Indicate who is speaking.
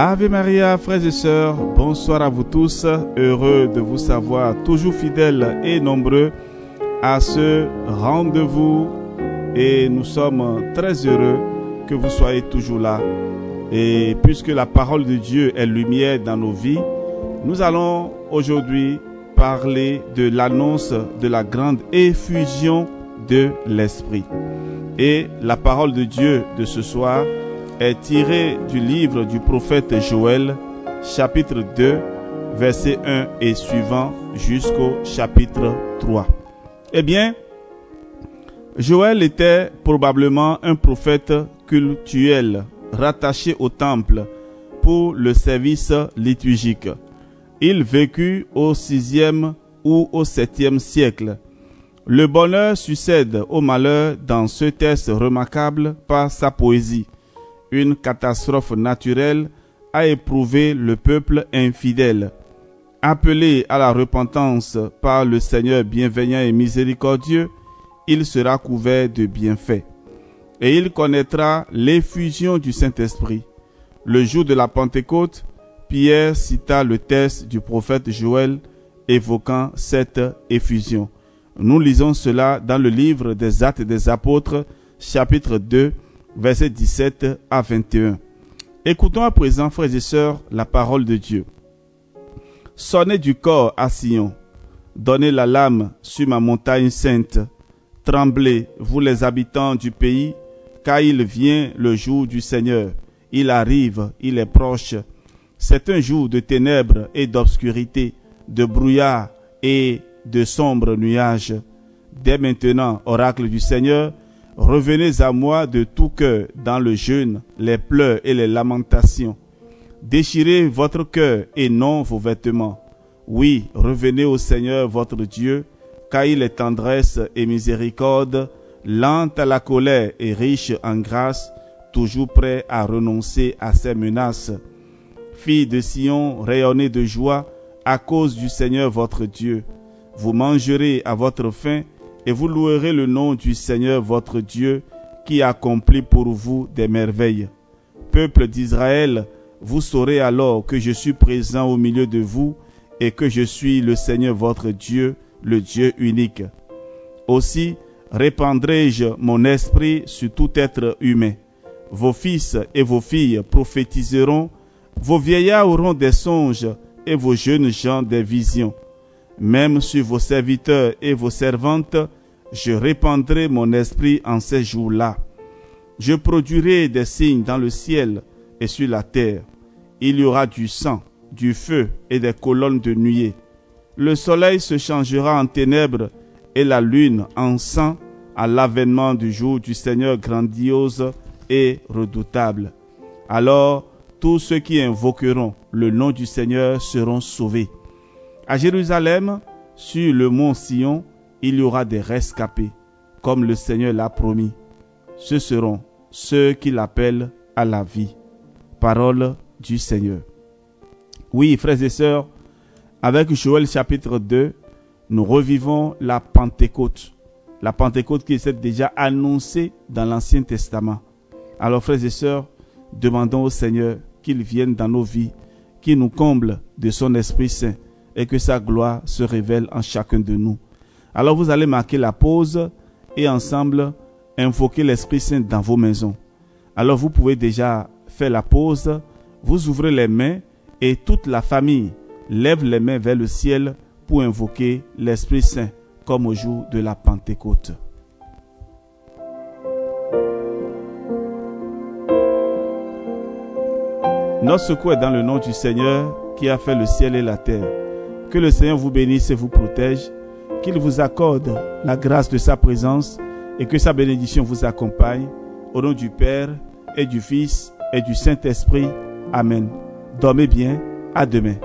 Speaker 1: Ave Maria, frères et sœurs, bonsoir à vous tous. Heureux de vous savoir toujours fidèles et nombreux à ce rendez-vous. Et nous sommes très heureux que vous soyez toujours là. Et puisque la parole de Dieu est lumière dans nos vies, nous allons aujourd'hui parler de l'annonce de la grande effusion de l'Esprit. Et la parole de Dieu de ce soir est tirée du livre du prophète Joël, chapitre 2, verset 1 et suivant jusqu'au chapitre 3. Eh bien, Joël était probablement un prophète cultuel rattaché au temple pour le service liturgique. Il vécut au 6e ou au 7e siècle. Le bonheur succède au malheur dans ce texte remarquable par sa poésie. Une catastrophe naturelle a éprouvé le peuple infidèle. Appelé à la repentance par le Seigneur bienveillant et miséricordieux, il sera couvert de bienfaits. Et il connaîtra l'effusion du Saint-Esprit. Le jour de la Pentecôte, Pierre cita le texte du prophète Joël évoquant cette effusion. Nous lisons cela dans le livre des Actes des Apôtres, chapitre 2, versets 17 à 21. Écoutons à présent, frères et sœurs, la parole de Dieu. Sonnez du cor à Sion, donnez l'alarme sur ma montagne sainte. Tremblez, vous les habitants du pays, car il vient le jour du Seigneur. Il arrive, il est proche. C'est un jour de ténèbres et d'obscurité, de brouillard et de sombres nuages. Dès maintenant, oracle du Seigneur, revenez à moi de tout cœur dans le jeûne, les pleurs et les lamentations. Déchirez votre cœur et non vos vêtements. Oui, revenez au Seigneur votre Dieu, car il est tendresse et miséricorde, lent à la colère et riche en grâce, toujours prêt à renoncer à ses menaces. Filles de Sion, rayonnez de joie à cause du Seigneur votre Dieu. Vous mangerez à votre faim et vous louerez le nom du Seigneur votre Dieu qui accomplit pour vous des merveilles. Peuple d'Israël, vous saurez alors que je suis présent au milieu de vous et que je suis le Seigneur votre Dieu, le Dieu unique. Aussi répandrai-je mon esprit sur tout être humain. Vos fils et vos filles prophétiseront, vos vieillards auront des songes et vos jeunes gens des visions. Même sur vos serviteurs et vos servantes, je répandrai mon esprit en ces jours-là. Je produirai des signes dans le ciel et sur la terre. Il y aura du sang, du feu et des colonnes de nuée. Le soleil se changera en ténèbres et la lune en sang à l'avènement du jour du Seigneur grandiose et redoutable. Alors, tous ceux qui invoqueront le nom du Seigneur seront sauvés. À Jérusalem, sur le mont Sion, il y aura des rescapés, comme le Seigneur l'a promis. Ce seront ceux qui l'appellent à la vie. Parole du Seigneur. Oui, frères et sœurs, avec Joël chapitre 2, nous revivons la Pentecôte. La Pentecôte qui s'est déjà annoncée dans l'Ancien Testament. Alors, frères et sœurs, demandons au Seigneur qu'il vienne dans nos vies, qu'il nous comble de son Esprit Saint et que sa gloire se révèle en chacun de nous. Alors vous allez marquer la pause et ensemble invoquer l'Esprit Saint dans vos maisons. Alors vous pouvez déjà faire la pause, vous ouvrez les mains et toute la famille lève les mains vers le ciel pour invoquer l'Esprit Saint comme au jour de la Pentecôte. Notre secours est dans le nom du Seigneur qui a fait le ciel et la terre. Que le Seigneur vous bénisse et vous protège, qu'il vous accorde la grâce de sa présence et que sa bénédiction vous accompagne. Au nom du Père et du Fils et du Saint-Esprit. Amen. Dormez bien. À demain.